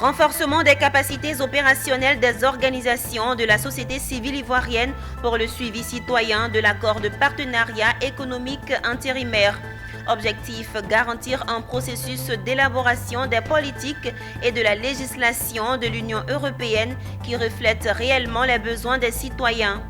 Renforcement des capacités opérationnelles des organisations de la société civile ivoirienne pour le suivi citoyen de l'accord de partenariat économique intérimaire. Objectif, garantir un processus d'élaboration des politiques et de la législation de l'Union européenne qui reflète réellement les besoins des citoyens.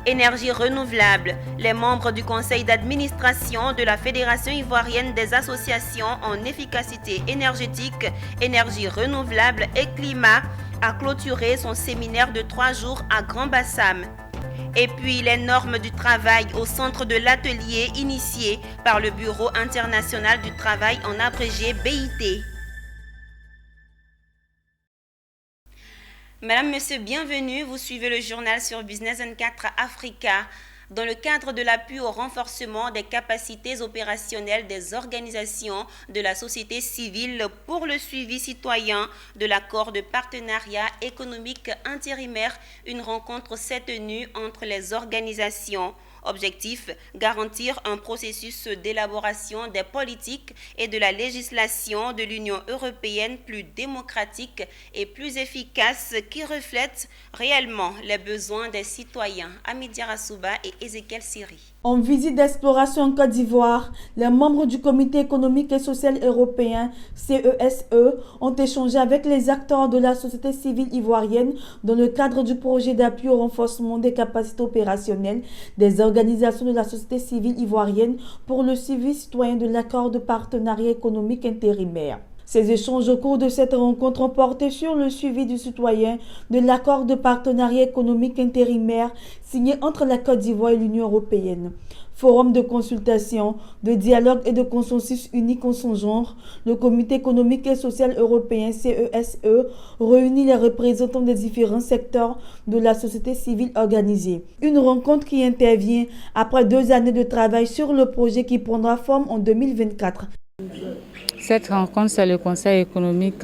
Énergie renouvelable. Les membres du conseil d'administration de la Fédération ivoirienne des associations en efficacité énergétique, énergie renouvelable et climat a clôturé son séminaire de 3 jours à Grand Bassam. Et puis les normes du travail au centre de l'atelier initié par le Bureau international du travail en abrégé BIT. Madame, Monsieur, bienvenue. Vous suivez le journal sur Business 24 Africa. Dans le cadre de l'appui au renforcement des capacités opérationnelles des organisations de la société civile pour le suivi citoyen de l'accord de partenariat économique intérimaire, une rencontre s'est tenue entre les organisations. Objectif, garantir un processus d'élaboration des politiques et de la législation de l'Union européenne plus démocratique et plus efficace qui reflète réellement les besoins des citoyens. Amidia Rassouba et Ezekiel Siri. En visite d'exploration en Côte d'Ivoire, les membres du Comité économique et social européen, CESE, ont échangé avec les acteurs de la société civile ivoirienne dans le cadre du projet d'appui au renforcement des capacités opérationnelles des organisations de la société civile ivoirienne pour le suivi citoyen de l'accord de partenariat économique intérimaire. Ces échanges au cours de cette rencontre ont porté sur le suivi du citoyen de l'accord de partenariat économique intérimaire signé entre la Côte d'Ivoire et l'Union européenne. Forum de consultation, de dialogue et de consensus unique en son genre, le Comité économique et social européen CESE réunit les représentants des différents secteurs de la société civile organisée. Une rencontre qui intervient après 2 années de travail sur le projet qui prendra forme en 2024. Cette rencontre, c'est le Conseil économique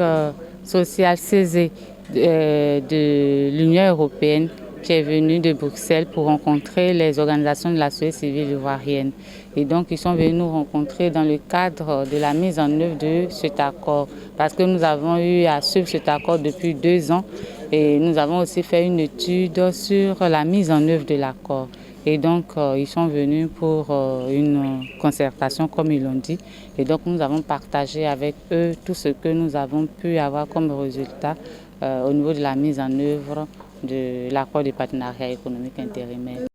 social CESE de l'Union européenne qui est venu de Bruxelles pour rencontrer les organisations de la société civile ivoirienne. Et donc, ils sont venus nous rencontrer dans le cadre de la mise en œuvre de cet accord. Parce que nous avons eu à suivre cet accord depuis 2 ans et nous avons aussi fait une étude sur la mise en œuvre de l'accord. Et donc, ils sont venus pour une concertation, comme ils l'ont dit. Et donc, nous avons partagé avec eux tout ce que nous avons pu avoir comme résultat au niveau de la mise en œuvre de l'accord de partenariat économique intérimaire.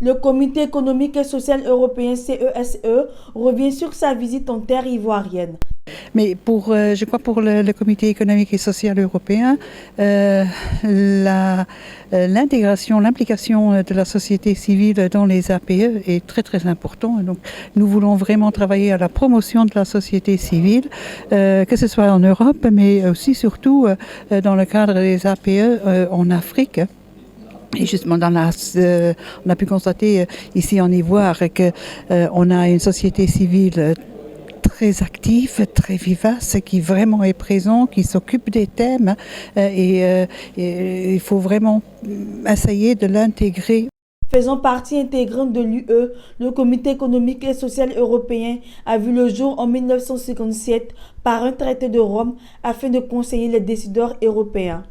Le Comité économique et social européen CESE revient sur sa visite en terre ivoirienne. Mais je crois pour le Comité économique et social européen, l'intégration, l'implication de la société civile dans les APE est très très important. Donc, nous voulons vraiment travailler à la promotion de la société civile, que ce soit en Europe, mais aussi surtout dans le cadre des APE en Afrique. Et justement, on a pu constater ici en Ivoire qu'on a une société civile très active, très vivace, qui vraiment est présent, qui s'occupe des thèmes et il faut vraiment essayer de l'intégrer. Faisant partie intégrante de l'UE, le Comité économique et social européen a vu le jour en 1957 par un traité de Rome afin de conseiller les décideurs européens.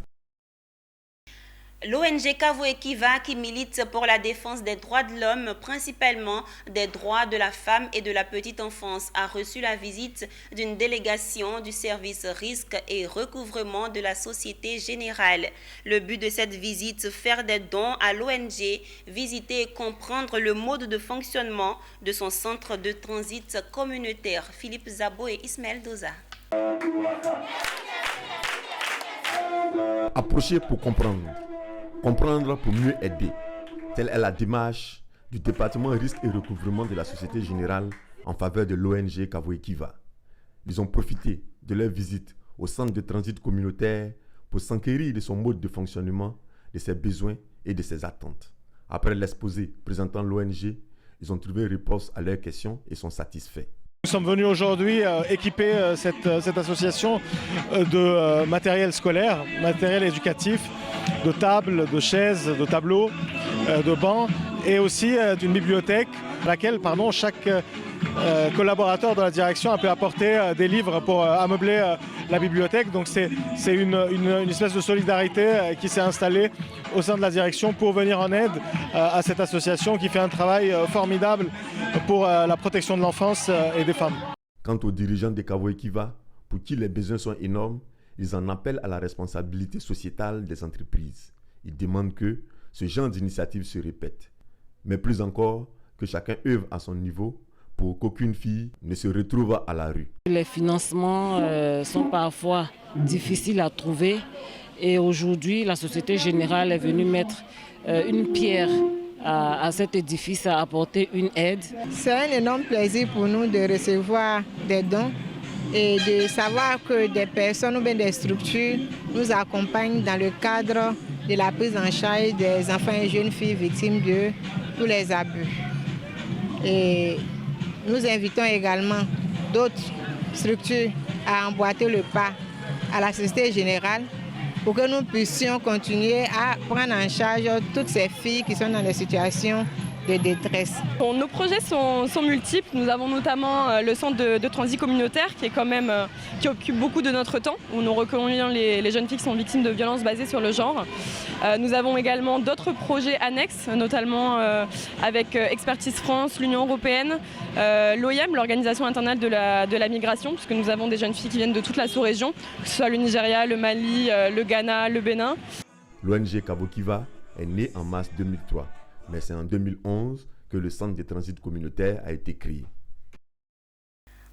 L'ONG Kavoekiva, qui milite pour la défense des droits de l'homme, principalement des droits de la femme et de la petite enfance, a reçu la visite d'une délégation du service risque et recouvrement de la Société Générale. Le but de cette visite, faire des dons à l'ONG, visiter et comprendre le mode de fonctionnement de son centre de transit communautaire. Philippe Zabo et Ismaël Doza. Approcher pour comprendre. Comprendre pour mieux aider. Telle est la démarche du département risque et recouvrement de la Société Générale en faveur de l'ONG Kavoekiva. Ils ont profité de leur visite au centre de transit communautaire pour s'enquérir de son mode de fonctionnement, de ses besoins et de ses attentes. Après l'exposé présentant l'ONG, ils ont trouvé réponse à leurs questions et sont satisfaits. Nous sommes venus aujourd'hui équiper cette association de matériel scolaire, matériel éducatif, de tables, de chaises, de tableaux, de bancs et aussi d'une bibliothèque à laquelle chaque collaborateurs de la direction a pu apporter des livres pour ameubler la bibliothèque. Donc c'est une espèce de solidarité qui s'est installée au sein de la direction pour venir en aide à cette association qui fait un travail formidable pour la protection de l'enfance et des femmes. Quant aux dirigeants de Kavoé Kiva, pour qui les besoins sont énormes, ils en appellent à la responsabilité sociétale des entreprises. Ils demandent que ce genre d'initiative se répète. Mais plus encore, que chacun œuvre à son niveau pour qu'aucune fille ne se retrouve à la rue. Les financements sont parfois difficiles à trouver et aujourd'hui la Société Générale est venue mettre une pierre à cet édifice, à apporter une aide. C'est un énorme plaisir pour nous de recevoir des dons et de savoir que des personnes ou bien des structures nous accompagnent dans le cadre de la prise en charge des enfants et jeunes filles victimes de tous les abus. Et nous invitons également d'autres structures à emboîter le pas à la Société Générale pour que nous puissions continuer à prendre en charge toutes ces filles qui sont dans des situations de détresse. Bon, nos projets sont multiples. Nous avons notamment le centre de transit communautaire qui est quand même qui occupe beaucoup de notre temps, où nous recueillons les jeunes filles qui sont victimes de violences basées sur le genre. Nous avons également d'autres projets annexes, notamment avec Expertise France, l'Union européenne, l'OIM, l'Organisation internationale de la migration, puisque nous avons des jeunes filles qui viennent de toute la sous-région, que ce soit le Nigeria, le Mali, le Ghana, le Bénin. L'ONG Kavoé Kiva est née en mars 2003. Mais c'est en 2011 que le centre de transit communautaire a été créé.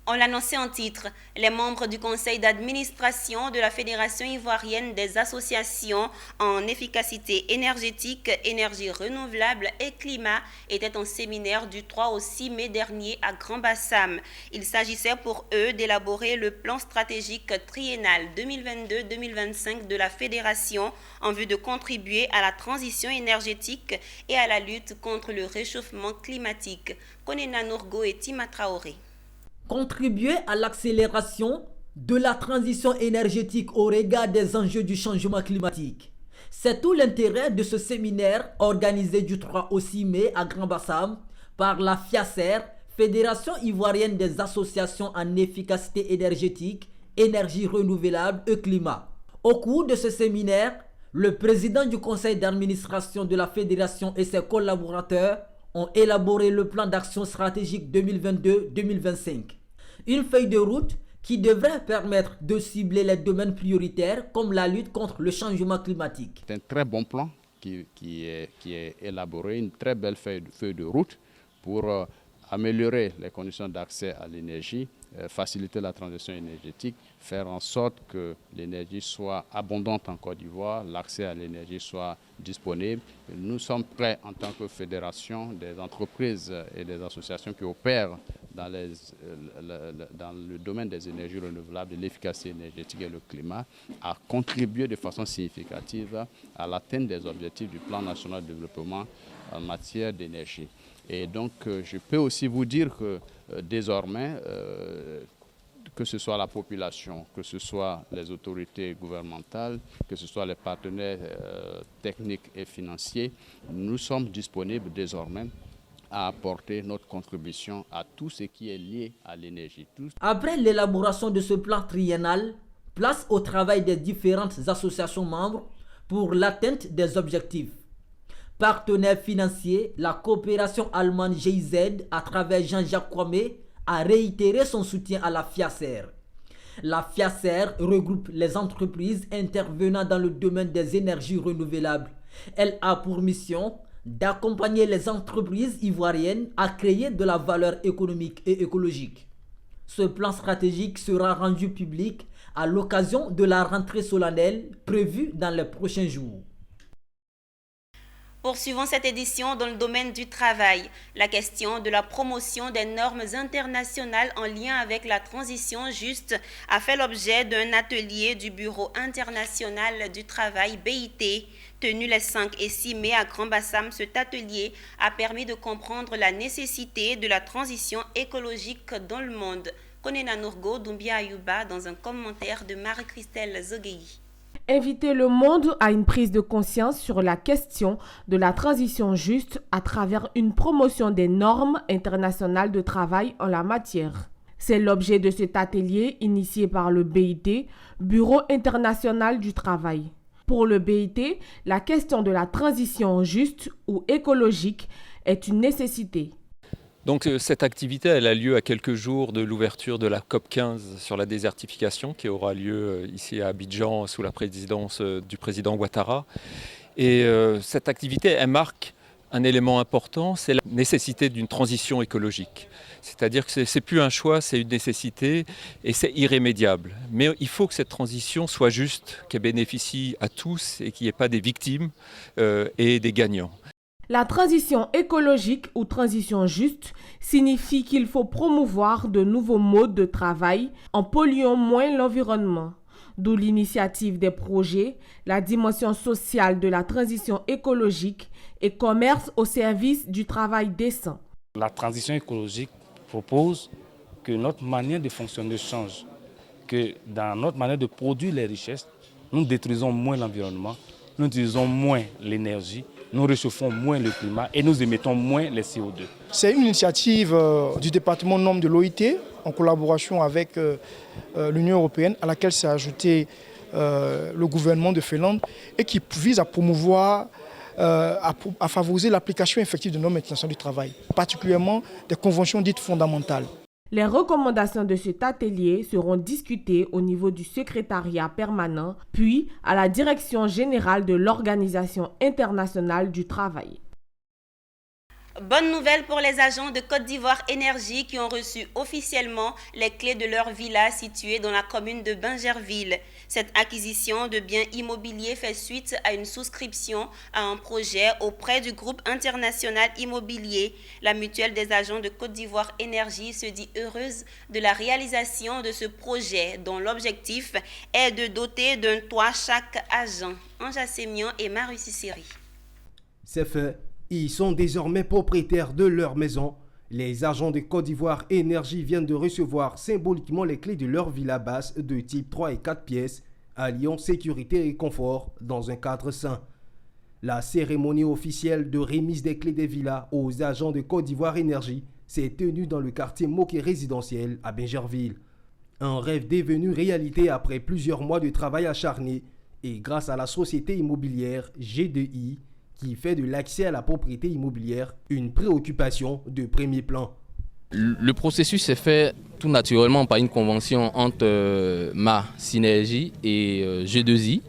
On l'annonçait en titre, les membres du conseil d'administration de la Fédération ivoirienne des associations en efficacité énergétique, énergie renouvelable et climat étaient en séminaire du 3 au 6 mai dernier à Grand-Bassam. Il s'agissait pour eux d'élaborer le plan stratégique triennal 2022-2025 de la Fédération en vue de contribuer à la transition énergétique et à la lutte contre le réchauffement climatique. Konena Nourgo et Tima Traoré. Contribuer à l'accélération de la transition énergétique au regard des enjeux du changement climatique. C'est tout l'intérêt de ce séminaire organisé du 3 au 6 mai à Grand-Bassam par la FIACER, Fédération ivoirienne des associations en efficacité énergétique, énergie renouvelable et climat. Au cours de ce séminaire, le président du conseil d'administration de la fédération et ses collaborateurs ont élaboré le plan d'action stratégique 2022-2025. Une feuille de route qui devrait permettre de cibler les domaines prioritaires comme la lutte contre le changement climatique. C'est un très bon plan qui est élaboré, une très belle feuille de route pour améliorer les conditions d'accès à l'énergie, faciliter la transition énergétique, faire en sorte que l'énergie soit abondante en Côte d'Ivoire, l'accès à l'énergie soit disponible. Nous sommes prêts en tant que fédération des entreprises et des associations qui opèrent dans le domaine des énergies renouvelables, de l'efficacité énergétique et le climat, à contribuer de façon significative à l'atteinte des objectifs du plan national de développement en matière d'énergie. Et donc, je peux aussi vous dire que désormais, que ce soit la population, que ce soit les autorités gouvernementales, que ce soit les partenaires techniques et financiers, nous sommes disponibles désormais à apporter notre contribution à tout ce qui est lié à l'énergie. Après l'élaboration de ce plan triennal, place au travail des différentes associations membres pour l'atteinte des objectifs. Partenaire financier, la coopération allemande GIZ, à travers Jean-Jacques Kwame, a réitéré son soutien à la FIACER. La FIACER regroupe les entreprises intervenant dans le domaine des énergies renouvelables. Elle a pour mission d'accompagner les entreprises ivoiriennes à créer de la valeur économique et écologique. Ce plan stratégique sera rendu public à l'occasion de la rentrée solennelle prévue dans les prochains jours. Poursuivons cette édition dans le domaine du travail. La question de la promotion des normes internationales en lien avec la transition juste a fait l'objet d'un atelier du Bureau international du travail BIT. Tenu les 5 et 6 mai à Grand-Bassam, cet atelier a permis de comprendre la nécessité de la transition écologique dans le monde. Konena Nourgo, Doumbia Ayouba, dans un commentaire de Marie-Christelle Zogueyi. Inviter le monde à une prise de conscience sur la question de la transition juste à travers une promotion des normes internationales de travail en la matière. C'est l'objet de cet atelier initié par le BIT, Bureau international du travail. Pour le BIT, la question de la transition juste ou écologique est une nécessité. Donc cette activité, elle a lieu à quelques jours de l'ouverture de la COP15 sur la désertification qui aura lieu ici à Abidjan sous la présidence du président Ouattara. Et cette activité, elle marque un élément important, c'est la nécessité d'une transition écologique. C'est-à-dire que c'est plus un choix, c'est une nécessité et c'est irrémédiable. Mais il faut que cette transition soit juste, qu'elle bénéficie à tous et qu'il n'y ait pas des victimes et des gagnants. La transition écologique ou transition juste signifie qu'il faut promouvoir de nouveaux modes de travail en polluant moins l'environnement. D'où l'initiative des projets, la dimension sociale de la transition écologique et commerce au service du travail décent. La transition écologique propose que notre manière de fonctionner change, que dans notre manière de produire les richesses, nous détruisons moins l'environnement, nous utilisons moins l'énergie, nous réchauffons moins le climat et nous émettons moins les CO2. C'est une initiative du département normes de l'OIT en collaboration avec l'Union européenne à laquelle s'est ajouté le gouvernement de Finlande et qui vise à promouvoir, à favoriser l'application effective de normes internationales du travail, particulièrement des conventions dites fondamentales. Les recommandations de cet atelier seront discutées au niveau du secrétariat permanent, puis à la direction générale de l'Organisation internationale du travail. Bonne nouvelle pour les agents de Côte d'Ivoire Énergie qui ont reçu officiellement les clés de leur villa située dans la commune de Bingerville. Cette acquisition de biens immobiliers fait suite à une souscription à un projet auprès du groupe international immobilier. La mutuelle des agents de Côte d'Ivoire Énergie se dit heureuse de la réalisation de ce projet dont l'objectif est de doter d'un toit chaque agent. Anja Sémian et Marie Sissiri. C'est fait. Ils sont désormais propriétaires de leur maison. Les agents de Côte d'Ivoire Énergie viennent de recevoir symboliquement les clés de leur villa basse de type 3 et 4 pièces, alliant sécurité et confort dans un cadre sain. La cérémonie officielle de remise des clés des villas aux agents de Côte d'Ivoire Énergie s'est tenue dans le quartier Moké résidentiel à Bingerville. Un rêve devenu réalité après plusieurs mois de travail acharné et grâce à la société immobilière G2I, qui fait de l'accès à la propriété immobilière une préoccupation de premier plan. Le processus s'est fait tout naturellement par une convention entre Ma Synergie et G2I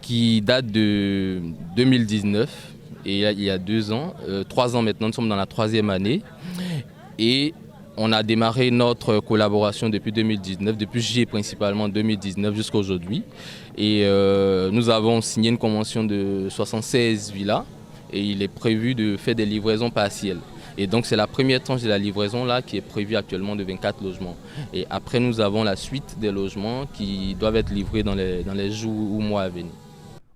qui date de 2019 et il y a 2 ans, 3 ans maintenant, nous sommes dans la 3e année et on a démarré notre collaboration depuis 2019, depuis juillet principalement 2019 jusqu'à aujourd'hui. Et nous avons signé une convention de 76 villas et il est prévu de faire des livraisons partielles. Et donc c'est la première tranche de la livraison là qui est prévue actuellement de 24 logements. Et après nous avons la suite des logements qui doivent être livrés dans les jours ou mois à venir.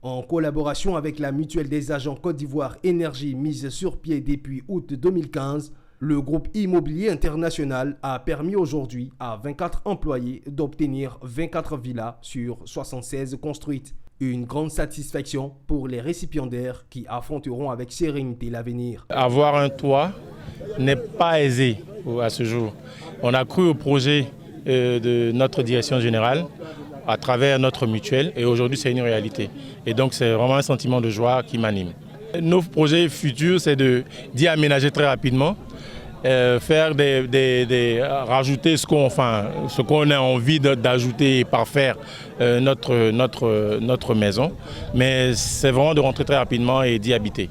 En collaboration avec la mutuelle des agents Côte d'Ivoire Énergie mise sur pied depuis août 2015, le groupe immobilier international a permis aujourd'hui à 24 employés d'obtenir 24 villas sur 76 construites. Une grande satisfaction pour les récipiendaires qui affronteront avec sérénité l'avenir. Avoir un toit n'est pas aisé à ce jour. On a cru au projet de notre direction générale à travers notre mutuelle et aujourd'hui c'est une réalité. Et donc c'est vraiment un sentiment de joie qui m'anime. Nos projets futurs, c'est d'y aménager très rapidement. Faire rajouter ce qu'on a envie d'ajouter et parfaire notre maison. Mais c'est vraiment de rentrer très rapidement et d'y habiter.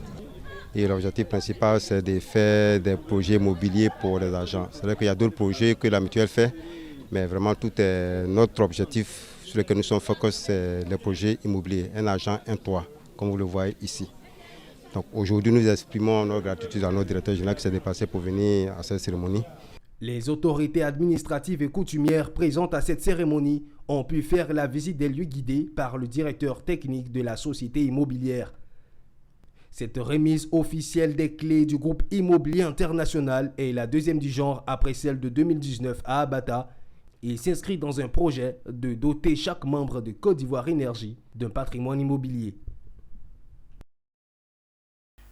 Et l'objectif principal, c'est de faire des projets immobiliers pour les agents. C'est-à-dire qu'il y a d'autres projets que la mutuelle fait, mais vraiment tout est notre objectif sur lequel nous sommes focus, c'est les projets immobiliers. Un agent, un toit, comme vous le voyez ici. Donc aujourd'hui, nous exprimons notre gratitude à notre directeur général qui s'est déplacé pour venir à cette cérémonie. Les autorités administratives et coutumières présentes à cette cérémonie ont pu faire la visite des lieux guidés par le directeur technique de la société immobilière. Cette remise officielle des clés du groupe immobilier international est la deuxième du genre après celle de 2019 à Abata, et s'inscrit dans un projet de doter chaque membre de Côte d'Ivoire Énergie d'un patrimoine immobilier.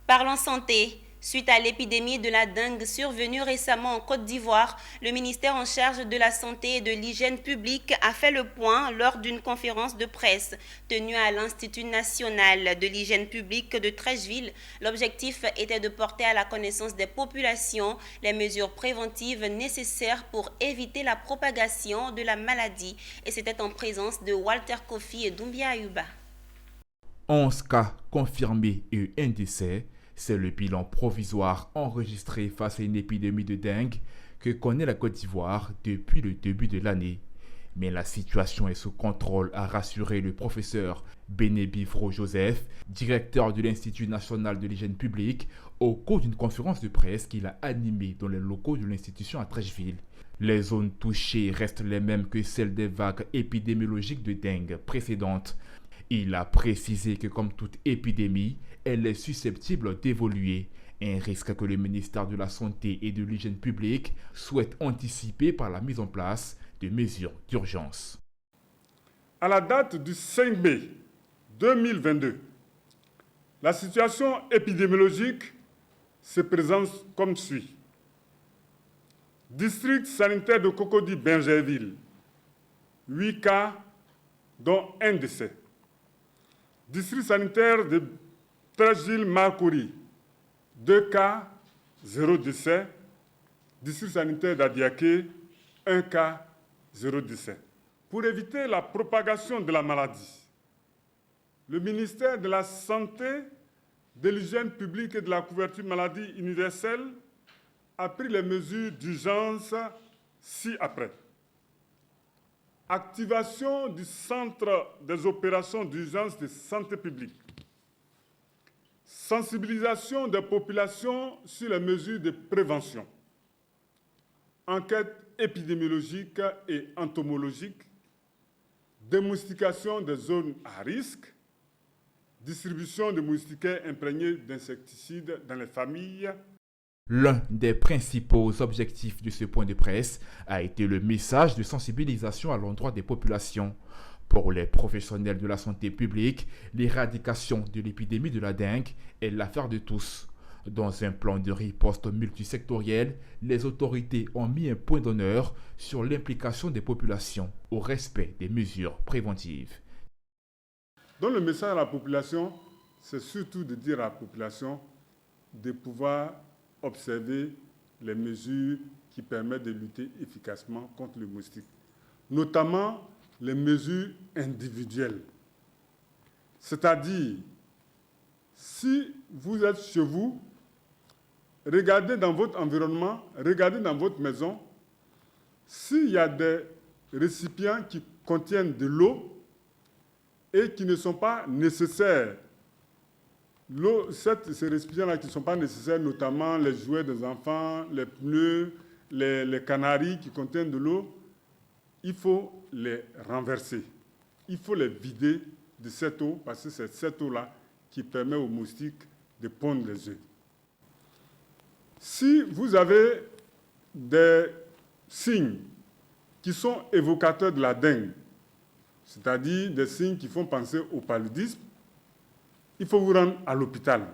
Parlons santé. Suite à l'épidémie de la dengue survenue récemment en Côte d'Ivoire, le ministère en charge de la santé et de l'hygiène publique a fait le point lors d'une conférence de presse tenue à l'Institut national de l'hygiène publique de Treichville. L'objectif était de porter à la connaissance des populations les mesures préventives nécessaires pour éviter la propagation de la maladie. Et c'était en présence de Walter Kofi et Doumbia Ayuba. 11 cas confirmés et un décès. C'est le bilan provisoire enregistré face à une épidémie de dengue que connaît la Côte d'Ivoire depuis le début de l'année. Mais la situation est sous contrôle, a rassuré le professeur Béné-Bivro Joseph, directeur de l'Institut national de l'hygiène publique, au cours d'une conférence de presse qu'il a animée dans les locaux de l'institution à Treichville. Les zones touchées restent les mêmes que celles des vagues épidémiologiques de dengue précédentes. Il a précisé que comme toute épidémie, elle est susceptible d'évoluer, un risque que le ministère de la Santé et de l'Hygiène publique souhaite anticiper par la mise en place de mesures d'urgence. À la date du 5 mai 2022, la situation épidémiologique se présente comme suit. District sanitaire de Cocody-Bingerville, 8 cas, dont un décès. District sanitaire de Treichville-Marcory, 2 cas, 0 décès. District sanitaire d'Adiaké, 1 cas, 0 décès. Pour éviter la propagation de la maladie, le ministère de la Santé, de l'Hygiène publique et de la couverture maladie universelle a pris les mesures d'urgence ci-après. Activation du centre des opérations d'urgence de santé publique. Sensibilisation des populations sur les mesures de prévention. Enquête épidémiologique et entomologique. Démoustication des zones à risque. Distribution de moustiquaires imprégnés d'insecticides dans les familles. L'un des principaux objectifs de ce point de presse a été le message de sensibilisation à l'endroit des populations. Pour les professionnels de la santé publique, l'éradication de l'épidémie de la dengue est l'affaire de tous. Dans un plan de riposte multisectoriel, les autorités ont mis un point d'honneur sur l'implication des populations au respect des mesures préventives. Donc le message à la population, c'est surtout de dire à la population de pouvoir observer les mesures qui permettent de lutter efficacement contre le moustique, notamment les mesures individuelles. C'est-à-dire, si vous êtes chez vous, regardez dans votre environnement, regardez dans votre maison, s'il y a des récipients qui contiennent de l'eau et qui ne sont pas nécessaires. Ces récipients-là qui ne sont pas nécessaires, notamment les jouets des enfants, les pneus, les canaries qui contiennent de l'eau, il faut les renverser. Il faut les vider de cette eau, parce que c'est cette eau-là qui permet aux moustiques de pondre les œufs. Si vous avez des signes qui sont évocateurs de la dengue, c'est-à-dire des signes qui font penser au paludisme, il faut vous rendre à l'hôpital.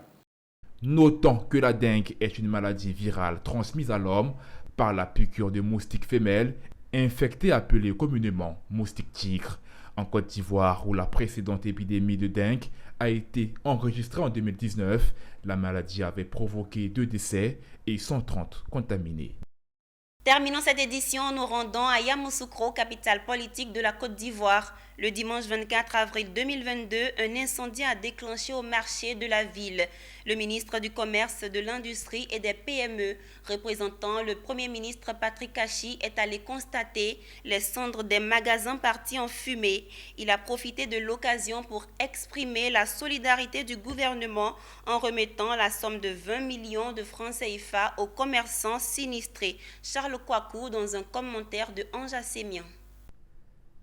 Notons que la dengue est une maladie virale transmise à l'homme par la piqûre de moustiques femelles infectées appelées communément moustiques tigres. En Côte d'Ivoire, où la précédente épidémie de dengue a été enregistrée en 2019, la maladie avait provoqué 2 décès et 130 contaminés. Terminons cette édition en nous rendant à Yamoussoukro, capitale politique de la Côte d'Ivoire. Le dimanche 24 avril 2022, un incendie a déclenché au marché de la ville. Le ministre du Commerce, de l'Industrie et des PME, représentant le Premier ministre Patrick Kachi, est allé constater les cendres des magasins partis en fumée. Il a profité de l'occasion pour exprimer la solidarité du gouvernement en remettant la somme de 20 millions de francs CFA aux commerçants sinistrés. Charles Kouakou dans un commentaire de Anja Sémian.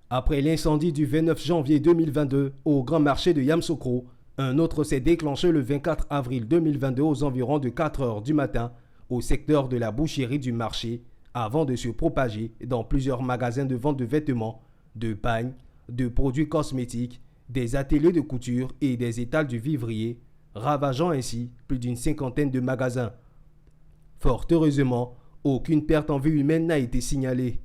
Après l'incendie du 29 janvier 2022 au Grand Marché de Yamoussoukro, un autre s'est déclenché le 24 avril 2022 aux environs de 4 heures du matin au secteur de la boucherie du marché avant de se propager dans plusieurs magasins de vente de vêtements, de pagnes, de produits cosmétiques, des ateliers de couture et des étals du vivrier, ravageant ainsi plus d'une cinquantaine de magasins. Fort heureusement, aucune perte en vie humaine n'a été signalée.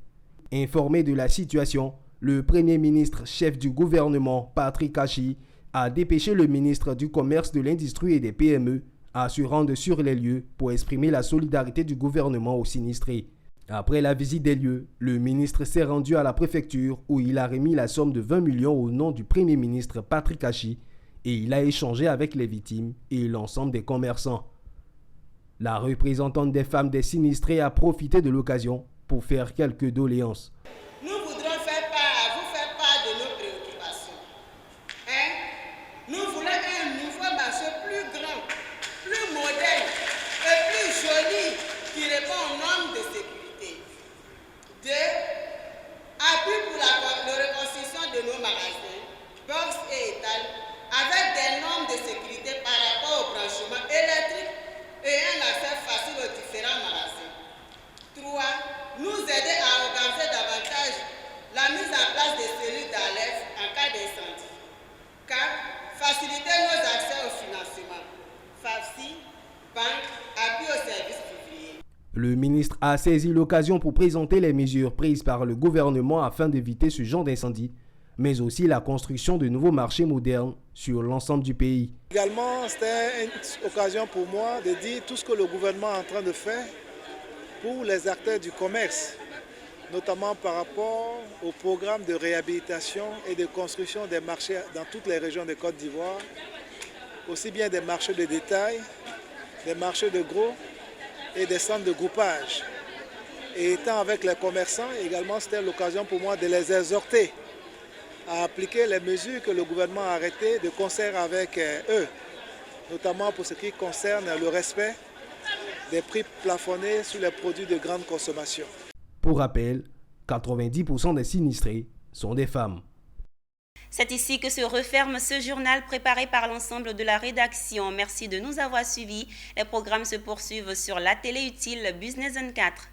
Informé de la situation, le Premier ministre chef du gouvernement, Patrick Achi, a dépêché le ministre du Commerce, de l'Industrie et des PME à se rendre sur les lieux pour exprimer la solidarité du gouvernement aux sinistrés. Après la visite des lieux, le ministre s'est rendu à la préfecture où il a remis la somme de 20 millions au nom du Premier ministre Patrick Achi et il a échangé avec les victimes et l'ensemble des commerçants. La représentante des femmes des sinistrés a profité de l'occasion pour faire quelques doléances. Nous voudrons vous faire part de nos préoccupations. Nous voulons un nouveau marché plus grand, plus moderne et plus joli qui répond aux normes de sécurité. 2. Appui pour la reconstruction de nos magasins, box et étal, avec des normes de sécurité par rapport au branchement électrique et un accès facile aux différents magasins. 3. Nous aider à organiser davantage la mise en place des cellules d'alerte en cas d'incendie. 4. Faciliter nos accès au financement. FAFSI, banque, appui aux services publics. Le ministre a saisi l'occasion pour présenter les mesures prises par le gouvernement afin d'éviter ce genre d'incendie, mais aussi la construction de nouveaux marchés modernes sur l'ensemble du pays. Également, c'était une occasion pour moi de dire tout ce que le gouvernement est en train de faire pour les acteurs du commerce, notamment par rapport au programme de réhabilitation et de construction des marchés dans toutes les régions de Côte d'Ivoire, aussi bien des marchés de détail, des marchés de gros et des centres de groupage. Et étant avec les commerçants, également c'était l'occasion pour moi de les exhorter à appliquer les mesures que le gouvernement a arrêtées de concert avec eux, notamment pour ce qui concerne le respect des prix plafonnés sur les produits de grande consommation. Pour rappel, 90% des sinistrés sont des femmes. C'est ici que se referme ce journal préparé par l'ensemble de la rédaction. Merci de nous avoir suivis. Les programmes se poursuivent sur la télé utile Business 24.